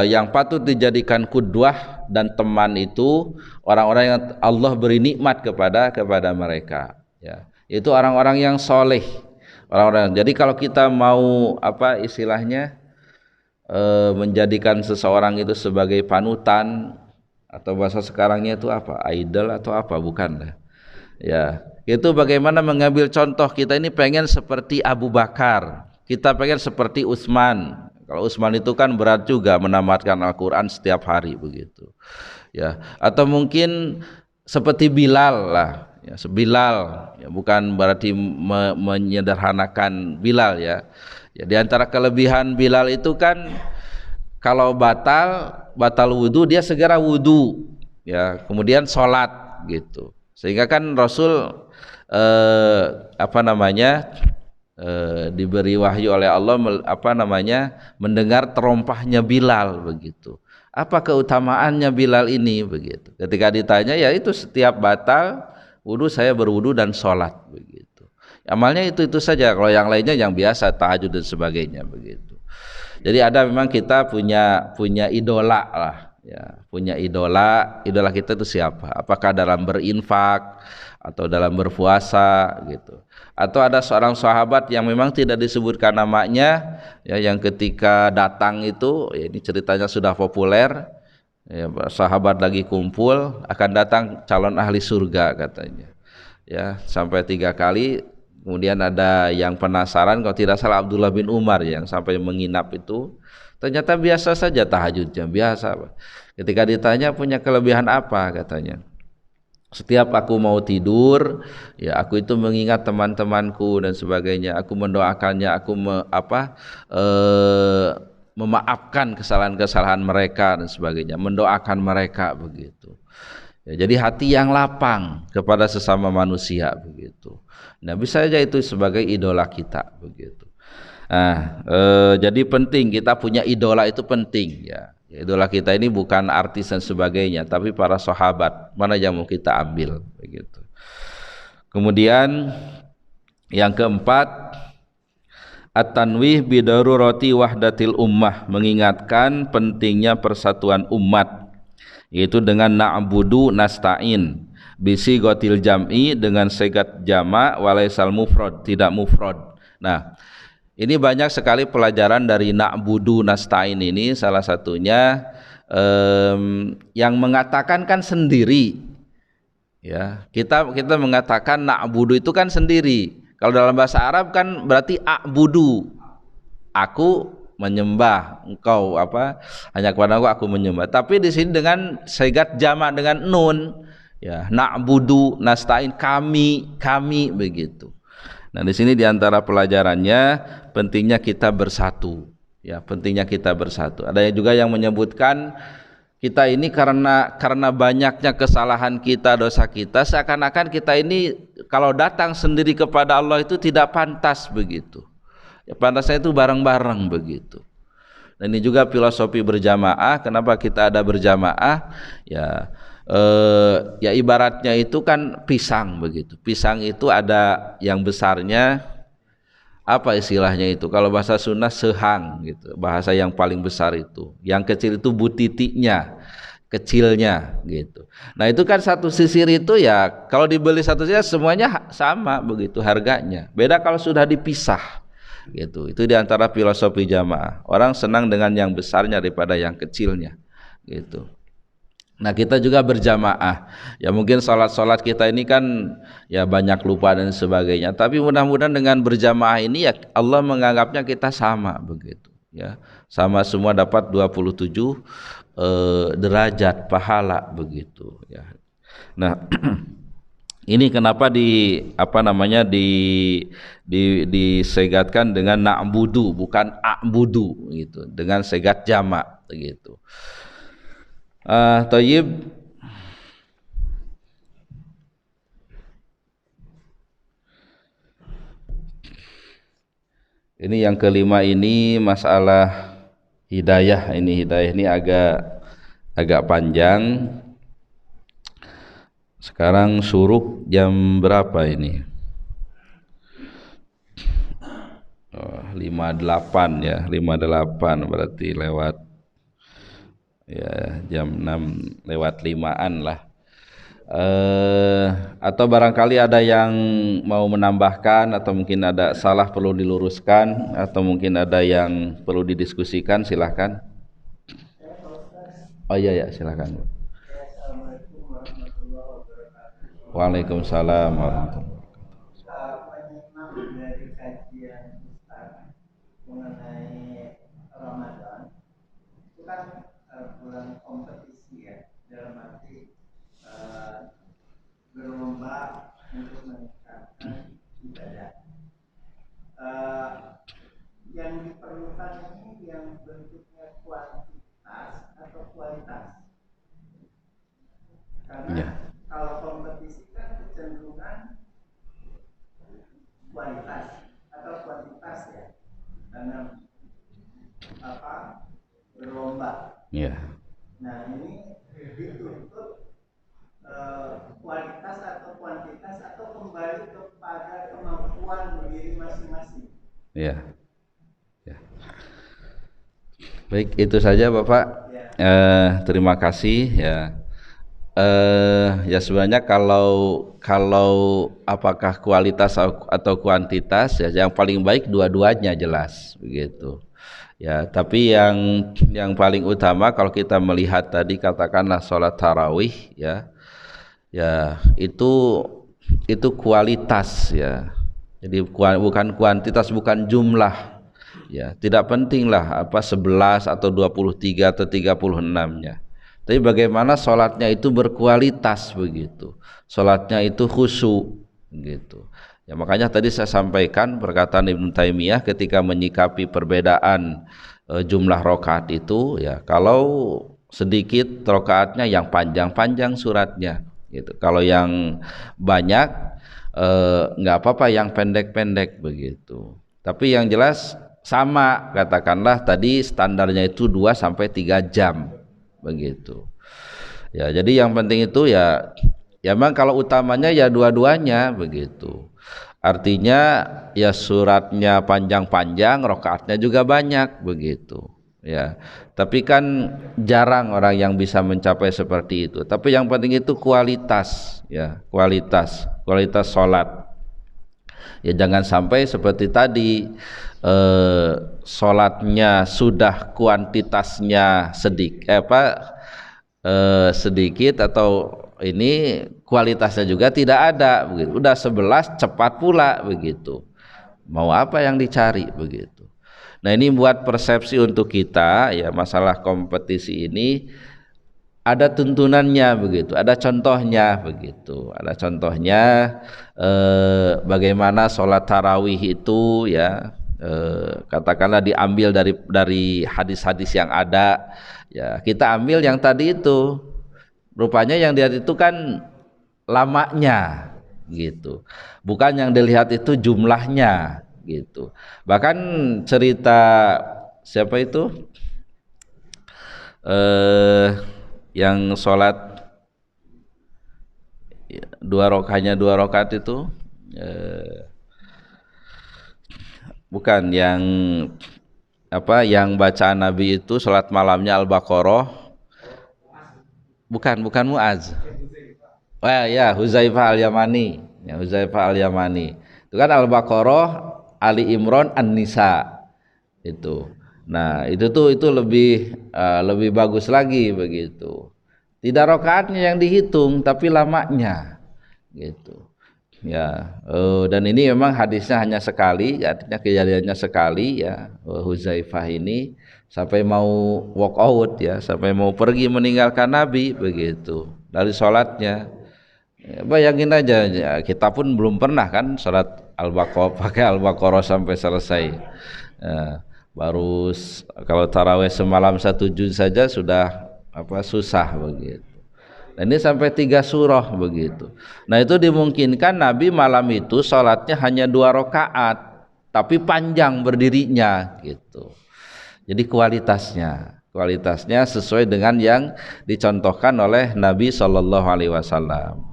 yang patut dijadikan qudwah dan teman itu orang-orang yang Allah beri nikmat kepada mereka ya. Itu orang-orang yang soleh, orang-orang. Jadi kalau kita mau menjadikan seseorang itu sebagai panutan atau bahasa sekarangnya itu idol atau bukan ya. Itu bagaimana mengambil contoh. Kita ini pengen seperti Abu Bakar, kita pengen seperti Utsman. Kalau Utsman itu kan berat juga menamatkan Al-Quran setiap hari begitu ya. Atau mungkin seperti Bilal lah ya. Bilal ya, bukan berarti menyederhanakan Bilal ya. Ya, di antara kelebihan Bilal itu kan kalau batal wudu dia segera wudu ya, kemudian sholat gitu. Sehingga kan Rasul diberi wahyu oleh Allah mendengar terompahnya Bilal begitu. Apa keutamaannya Bilal ini begitu? Ketika ditanya, ya itu setiap batal wudu saya berwudu dan sholat begitu. Amalnya itu saja. Kalau yang lainnya yang biasa tahajud dan sebagainya begitu. Jadi ada memang kita punya idola lah ya, punya idola kita itu siapa? Apakah dalam berinfak atau dalam berpuasa gitu. Atau ada seorang sahabat yang memang tidak disebutkan namanya ya, yang ketika datang itu ya, ini ceritanya sudah populer ya, sahabat lagi kumpul akan datang calon ahli surga katanya ya, sampai 3 kali Kemudian ada yang penasaran, kalau tidak salah Abdullah bin Umar yang sampai menginap itu, ternyata biasa saja tahajudnya, biasa. Ketika ditanya punya kelebihan apa, katanya, setiap aku mau tidur, ya aku itu mengingat teman-temanku dan sebagainya. Aku mendoakannya, aku memaafkan kesalahan-kesalahan mereka dan sebagainya, mendoakan mereka begitu. Ya, jadi hati yang lapang kepada sesama manusia begitu. Nah, bisa saja itu sebagai idola kita begitu. Nah, jadi penting kita punya idola, itu penting ya. Idola kita ini bukan artis dan sebagainya, tapi para sahabat. Mana yang mau kita ambil begitu. Kemudian yang keempat, at-tanwih bidarurati wahdatil ummah, mengingatkan pentingnya persatuan umat, yaitu dengan na'budu nasta'in bisi gotil jam'i, dengan segat jama' walaisal mufrad, tidak mufrad. Nah, ini banyak sekali pelajaran dari na'budu nasta'in ini. Salah satunya yang mengatakan kan sendiri ya, kita mengatakan na'budu itu kan sendiri. Kalau dalam bahasa Arab kan berarti a'budu, aku menyembah, engkau hanya kepada aku menyembah. Tapi di sini dengan segat jamak, dengan nun ya, na'budu nasta'in, kami begitu. Nah, di sini diantara pelajarannya pentingnya kita bersatu ya, pentingnya kita bersatu. Ada juga yang menyebutkan kita ini karena banyaknya kesalahan kita, dosa kita, seakan-akan kita ini kalau datang sendiri kepada Allah itu tidak pantas begitu. Ya, pantasnya itu bareng-bareng begitu. Dan ini juga filosofi berjamaah. Kenapa kita ada berjamaah? Ya, ya ibaratnya itu kan pisang begitu. Pisang itu ada yang besarnya, apa istilahnya itu? Kalau bahasa Sunda sehang gitu. Bahasa yang paling besar itu. Yang kecil itu butitiknya, kecilnya gitu. Nah, itu kan satu sisir itu ya, kalau dibeli satu sisir semuanya sama begitu harganya. Beda kalau sudah dipisah gitu. Itu diantara filosofi jamaah. Orang senang dengan yang besarnya daripada yang kecilnya gitu. Nah, kita juga berjamaah ya, mungkin sholat kita ini kan ya banyak lupa dan sebagainya, tapi mudah-mudahan dengan berjamaah ini ya Allah menganggapnya kita sama begitu ya, sama semua dapat 27 derajat pahala begitu ya. Nah, ini kenapa disegatkan dengan na'budu bukan a'budu gitu, dengan segat jamak begitu. Thayyib. Ini yang kelima, ini masalah hidayah. Ini hidayah ini agak panjang. Sekarang syuruk jam berapa ini? 58 ya, 58 berarti lewat ya jam 6 lewat 5-an lah. Atau barangkali ada yang mau menambahkan, atau mungkin ada salah perlu diluruskan, atau mungkin ada yang perlu didiskusikan, silahkan. Oh iya ya, silahkan. Waalaikumsalam warahmatullahi wabarakatuh. Bulan kompetisi ya, dalam arti berlomba untuk meningkatkan ibadah. Yang diperlukan ini yang bentuknya kuantitas atau kualitas. Karena kalau kompetisi kan kecenderungan kualitas atau kuantitas ya, karena berlomba. Yeah. Nah, ini dituntut kualitas atau kuantitas atau kembali kepada kemampuan diri masing-masing. Ya. Yeah. Baik, itu saja Bapak. Yeah. Terima kasih ya. Ya sebenarnya kalau apakah kualitas atau kuantitas ya, yang paling baik dua-duanya jelas begitu. Ya, tapi yang paling utama kalau kita melihat tadi katakanlah sholat tarawih ya, ya itu kualitas ya. Jadi bukan kuantitas, bukan jumlah. Ya, tidak pentinglah apa 11 atau 23 atau 36-nya. Tapi bagaimana sholatnya itu berkualitas begitu. Sholatnya itu khusyuk gitu. Ya, makanya tadi saya sampaikan perkataan Ibnu Taimiyah ketika menyikapi perbedaan jumlah rakaat itu, ya kalau sedikit rakaatnya yang panjang-panjang suratnya gitu. Kalau yang banyak nggak apa-apa yang pendek-pendek begitu. Tapi yang jelas sama, katakanlah tadi standarnya itu 2 sampai 3 jam begitu. Ya, jadi yang penting itu ya memang kalau utamanya ya dua-duanya begitu. Artinya ya suratnya panjang-panjang, rakaatnya juga banyak begitu. Ya. Tapi kan jarang orang yang bisa mencapai seperti itu. Tapi yang penting itu kualitas, ya, kualitas salat. Ya jangan sampai seperti tadi salatnya sudah kuantitasnya sedikit atau ini kualitasnya juga tidak ada begitu. Udah 11 cepat pula begitu. Mau apa yang dicari begitu. Nah, ini buat persepsi untuk kita ya, masalah kompetisi ini ada tuntunannya begitu, ada contohnya begitu. Ada contohnya bagaimana sholat tarawih itu ya katakanlah diambil dari hadis-hadis yang ada. Ya, kita ambil yang tadi itu. Rupanya yang dilihat itu kan lamanya gitu. Bukan yang dilihat itu jumlahnya gitu. Bahkan cerita siapa itu? Yang sholat 2 rakaat itu bukan yang yang bacaan Nabi itu sholat malamnya Al-Baqarah. Bukan Muaz. Wah ya, Huzaifah Al-Yamani. Ya, Huzaifah Al-Yamani. Itu kan Al-Baqarah, Ali Imran, An-Nisa. Itu. Nah, itu lebih bagus lagi begitu. Tidak rakaatnya yang dihitung, tapi lamanya. Gitu. Ya, dan ini memang hadisnya hanya sekali, artinya kejadiannya sekali ya. Huzaifah ini sampai mau walk out ya, sampai mau pergi meninggalkan Nabi begitu dari sholatnya. Ya, bayangin aja ya, kita pun belum pernah kan sholat Al-Baqarah pakai Al-Baqarah sampai selesai. Ya, baru kalau tarawih semalam 1 juz saja sudah susah begitu. Nah, ini sampai 3 surah begitu. Nah, itu dimungkinkan Nabi malam itu sholatnya hanya 2 rakaat, tapi panjang berdirinya gitu. Jadi kualitasnya sesuai dengan yang dicontohkan oleh Nabi Shallallahu Alaihi Wasallam.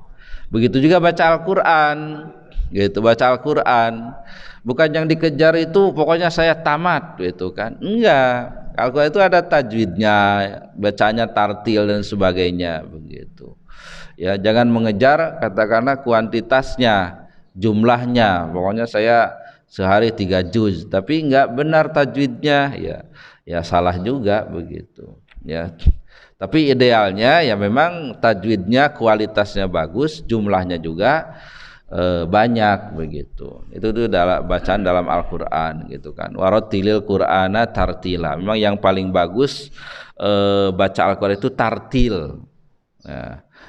Begitu juga baca Al-Quran, gitu. Baca Al-Quran, bukan yang dikejar itu pokoknya saya tamat, gitu kan? Enggak. Al-Quran itu ada tajwidnya, bacanya tartil dan sebagainya, begitu. Ya, jangan mengejar katakanlah kuantitasnya, jumlahnya. Pokoknya saya sehari 3 juz, tapi enggak benar tajwidnya, ya salah juga begitu. Ya. Tapi idealnya ya memang tajwidnya kualitasnya bagus, jumlahnya juga banyak begitu. Itu dalam bacaan dalam Al-Qur'an gitu kan. Warattilil Qur'ana tartila. Memang yang paling bagus baca Al-Qur'an itu tartil.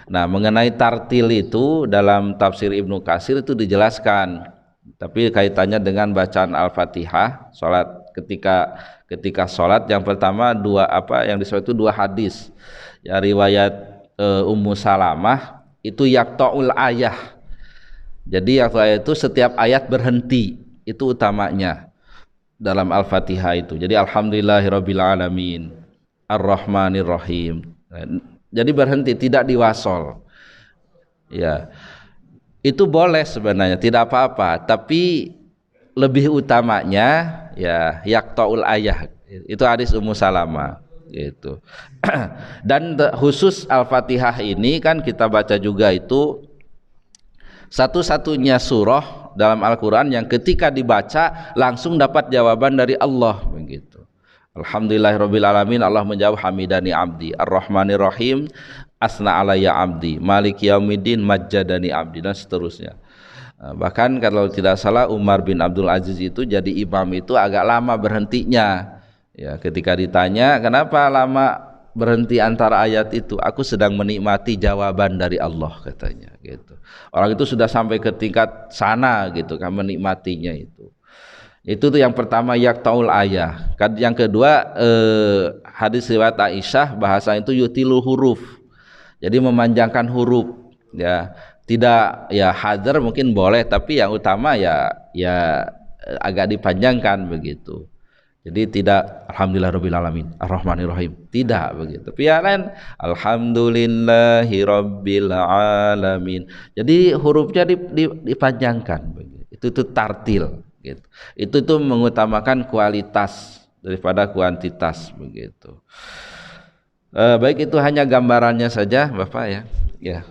Nah, mengenai tartil itu dalam tafsir Ibnu Katsir itu dijelaskan. Tapi kaitannya dengan bacaan Al-Fatihah, salat ketika salat yang pertama yang disebut itu 2 hadis. Ya, riwayat Ummu Salamah itu yaqta'ul ayah. Jadi ayat itu setiap ayat berhenti, itu utamanya dalam Al-Fatihah itu. Jadi alhamdulillahirabbil alamin, arrahmanir rahim. Jadi berhenti, tidak diwasol. Ya. Itu boleh sebenarnya, tidak apa-apa, tapi lebih utamanya ya yaqta'ul ayah. Itu hadis Ummu Salamah gitu. Dan khusus Al-Fatihah ini kan kita baca juga itu satu-satunya surah dalam Al-Qur'an yang ketika dibaca langsung dapat jawaban dari Allah begitu. Alhamdulillahirabbil alamin, Allah menjawab hamidani abdi, arrahmanir rahim asna alayya abdi, maliki yaumiddin majjadani abdi, dan seterusnya. Bahkan kalau tidak salah Umar bin Abdul Aziz itu jadi imam itu agak lama berhentinya. Ya, ketika ditanya kenapa lama berhenti antara ayat itu, aku sedang menikmati jawaban dari Allah katanya gitu. Orang itu sudah sampai ke tingkat sana gitu kan, menikmatinya itu. Itu tuh yang pertama yaktaul ayah. Yang kedua hadis riwayat Aisyah bahasa itu yutilul huruf. Jadi memanjangkan huruf ya. Tidak ya hadar mungkin boleh tapi yang utama ya agak dipanjangkan begitu. Jadi tidak alhamdulillahirabbil alamin arrahmanir rahim, tidak begitu. Tapi yang lain alhamdulillahirabbil alamin. Jadi hurufnya dipanjangkan begitu. Itu tartil gitu. Itu tuh mengutamakan kualitas daripada kuantitas begitu. Baik, itu hanya gambarannya saja Bapak ya. Ya.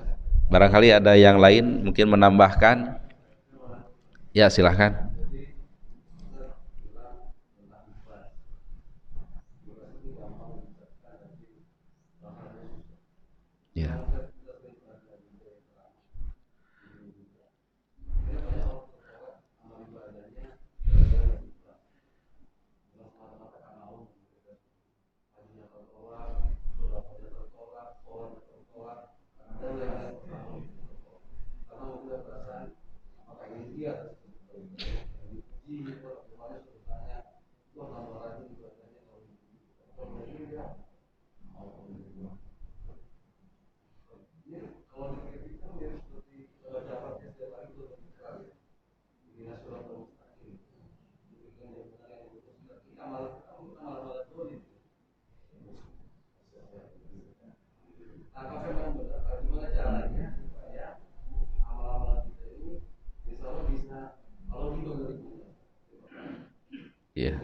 Barangkali ada yang lain mungkin menambahkan. Ya, silahkan. Ya. Ya.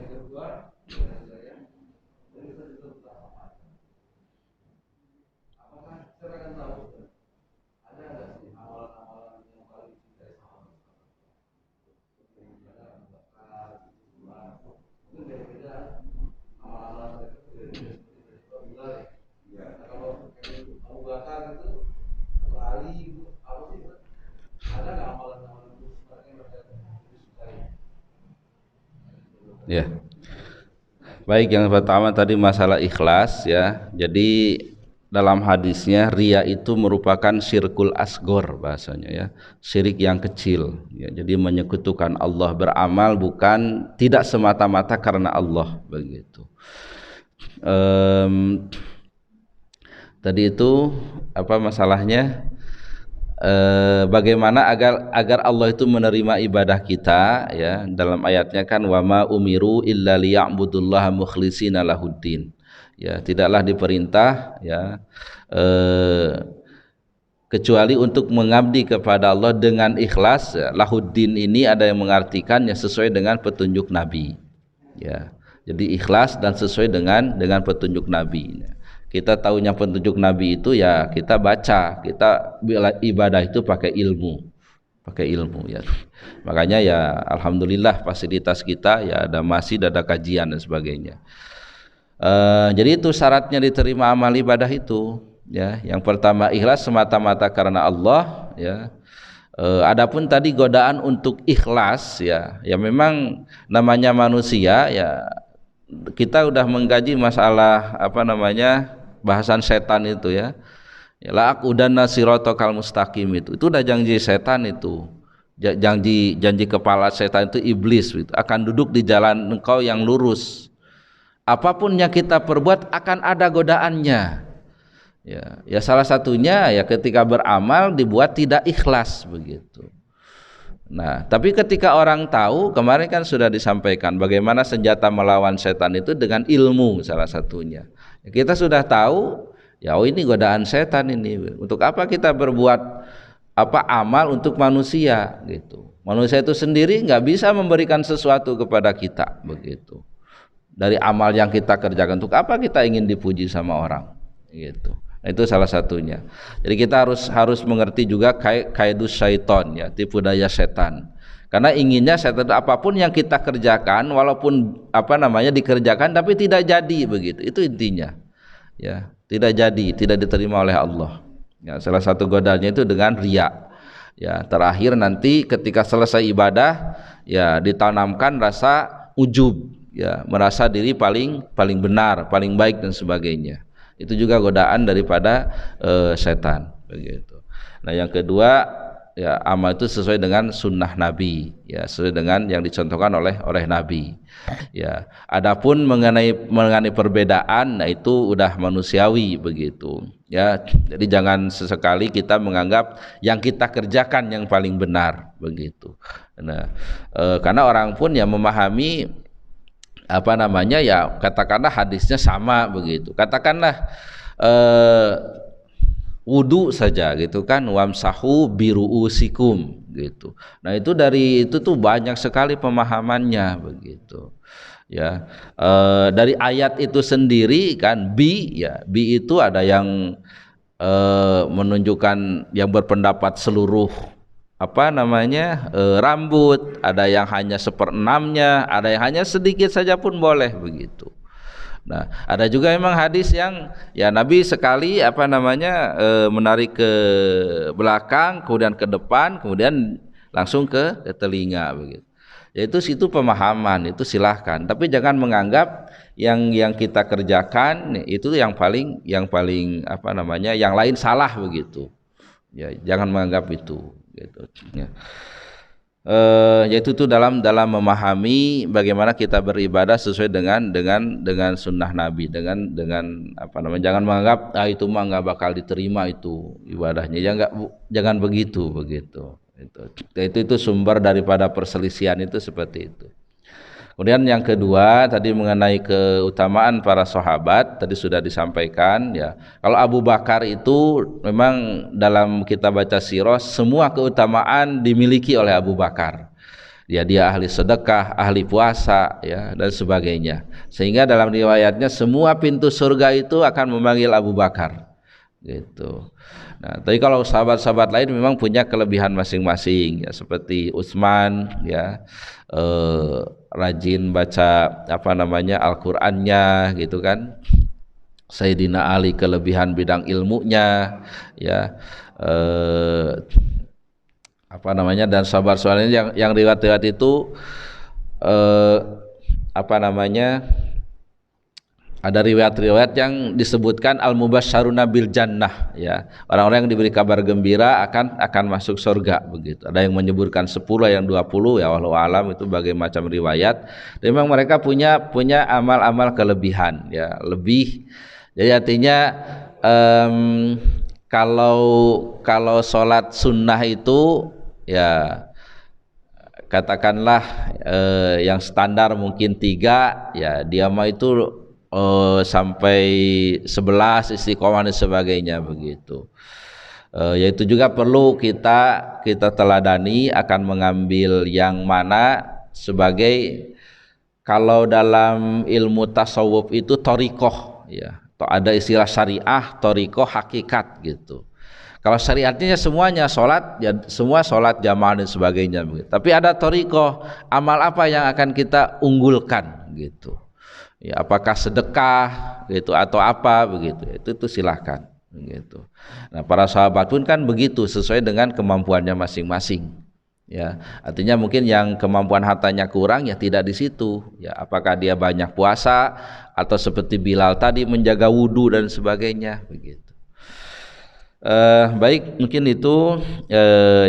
Ya. Baik, yang pertama tadi masalah ikhlas ya. Jadi dalam hadisnya ria itu merupakan syirkul asgor bahasanya ya, syirik yang kecil ya. Jadi menyekutukan Allah, beramal bukan tidak semata-mata karena Allah begitu. Tadi itu apa masalahnya? Bagaimana agar Allah itu menerima ibadah kita ya, dalam ayatnya kan wama umiru illa liya'budullaha mukhlishina lahuddin ya, tidaklah diperintah ya kecuali untuk mengabdi kepada Allah dengan ikhlas ya. Lahuddin ini ada yang mengartikannya sesuai dengan petunjuk Nabi ya, jadi ikhlas dan sesuai dengan petunjuk Nabi. Kita tahunya petunjuk Nabi itu ya kita baca, kita ibadah itu pakai ilmu ya. Makanya ya alhamdulillah fasilitas kita ya ada masjid, ada kajian dan sebagainya. Jadi itu syaratnya diterima amal ibadah itu ya. Yang pertama ikhlas semata-mata karena Allah ya. Adapun tadi godaan untuk ikhlas ya memang namanya manusia ya, kita udah mengkaji masalah apa namanya bahasan setan itu ya. La aqudanna siratal mustaqim itu udah janji setan itu. Janji kepala setan itu iblis itu akan duduk di jalan engkau yang lurus. Apapun yang kita perbuat akan ada godaannya. Ya salah satunya ya ketika beramal dibuat tidak ikhlas begitu. Nah, tapi ketika orang tahu, kemarin kan sudah disampaikan bagaimana senjata melawan setan itu dengan ilmu salah satunya. Ya, kita sudah tahu, ya ini godaan setan ini. Untuk apa kita berbuat apa amal untuk manusia gitu. Manusia itu sendiri nggak bisa memberikan sesuatu kepada kita begitu. Dari amal yang kita kerjakan, untuk apa kita ingin dipuji sama orang gitu. Nah, itu salah satunya. Jadi kita harus mengerti juga kaidus syaiton ya, tipu daya setan. Karena inginnya setan apapun yang kita kerjakan walaupun apa namanya dikerjakan tapi tidak jadi begitu. Itu intinya. Ya, tidak jadi, tidak diterima oleh Allah. Ya, salah satu godaannya itu dengan riya. Ya, terakhir nanti ketika selesai ibadah ya ditanamkan rasa ujub, ya, merasa diri paling benar, paling baik dan sebagainya. Itu juga godaan daripada setan begitu. Nah, yang kedua, ya, amal itu sesuai dengan sunnah Nabi, ya, sesuai dengan yang dicontohkan oleh Nabi. Ya, adapun mengenai perbedaan, nah itu udah manusiawi begitu. Ya, jadi jangan sesekali kita menganggap yang kita kerjakan yang paling benar begitu. Nah, karena orang pun yang memahami apa namanya, ya katakanlah hadisnya sama begitu. Katakanlah wudu saja gitu kan, wamsahu biruusikum gitu. Nah, itu dari itu tuh banyak sekali pemahamannya begitu. Ya, dari ayat itu sendiri kan, ya bi itu ada yang menunjukkan yang berpendapat seluruh apa namanya rambut, ada yang hanya seperenamnya, ada yang hanya sedikit saja pun boleh begitu. Nah, ada juga memang hadis yang ya Nabi sekali apa namanya menarik ke belakang, kemudian ke depan, kemudian langsung ke telinga begitu. Yaitu situ pemahaman, itu silahkan. Tapi jangan menganggap yang kita kerjakan itu yang paling apa namanya yang lain salah begitu. Ya, jangan menganggap itu gitu. Ya. Yaitu itu dalam memahami bagaimana kita beribadah sesuai dengan sunnah Nabi, dengan apa namanya, jangan menganggap itu mah nggak bakal diterima itu ibadahnya, jangan begitu itu sumber daripada perselisihan itu seperti itu. Kemudian yang kedua tadi mengenai keutamaan para sahabat tadi sudah disampaikan, ya. Kalau Abu Bakar itu memang dalam kita baca sirah semua keutamaan dimiliki oleh Abu Bakar. Dia ahli sedekah, ahli puasa, ya, dan sebagainya. Sehingga dalam riwayatnya semua pintu surga itu akan memanggil Abu Bakar. Gitu. Nah, tapi kalau sahabat-sahabat lain memang punya kelebihan masing-masing, ya, seperti Utsman, ya, rajin baca apa namanya Al-Qur'annya gitu kan. Sayyidina Ali kelebihan bidang ilmunya, ya, apa namanya, dan sahabat-sahabat yang riwayat-riwayat itu apa namanya, ada riwayat-riwayat yang disebutkan al-mubasysyaruna bil jannah, ya, orang-orang yang diberi kabar gembira akan masuk surga begitu. Ada yang menyebutkan 10, yang 20, ya wallahu alam, itu bagai macam riwayat. Dan memang mereka punya amal-amal kelebihan, ya, lebih. Jadi artinya kalau sholat sunnah itu, ya katakanlah yang standar mungkin 3, ya dia mah itu sampai 11 istiqomah dan sebagainya begitu. Yaitu juga perlu kita teladani, akan mengambil yang mana sebagai, kalau dalam ilmu tasawuf itu thariqah, ya, atau ada istilah syariah, thariqah, hakikat gitu. Kalau syariatnya semuanya sholat, ya semua sholat jamaah dan sebagainya begitu. Tapi ada thariqah, amal apa yang akan kita unggulkan gitu. Ya, apakah sedekah gitu atau apa begitu, itu silahkan gitu. Nah, para sahabat pun kan begitu, sesuai dengan kemampuannya masing-masing, ya. Artinya mungkin yang kemampuan hartanya kurang, ya tidak di situ, ya, apakah dia banyak puasa atau seperti Bilal tadi menjaga wudhu dan sebagainya begitu. Baik, mungkin itu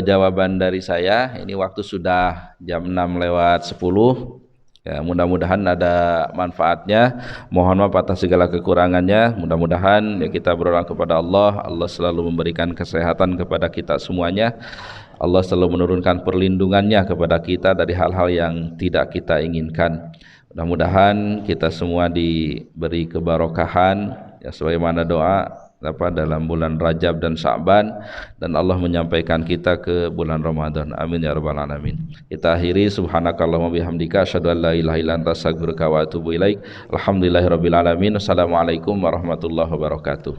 jawaban dari saya. Ini waktu sudah jam 6:10. Ya, mudah-mudahan ada manfaatnya. Mohon maaf atas segala kekurangannya. Mudah-mudahan ya kita berdoa kepada Allah, Allah selalu memberikan kesehatan kepada kita semuanya. Allah selalu menurunkan perlindungannya kepada kita dari hal-hal yang tidak kita inginkan. Mudah-mudahan kita semua diberi kebarokahan, ya, sebagaimana doa dalam bulan Rajab dan Sya'ban, dan Allah menyampaikan kita ke bulan Ramadan. Amin ya rabbal alamin. Kita akhiri, subhanakallahumma bihamdika asyhadu an la ilaha illa anta astaghfiruka wa atubu ilaik. Alhamdulillahirabbil alamin. Assalamualaikum warahmatullahi wabarakatuh.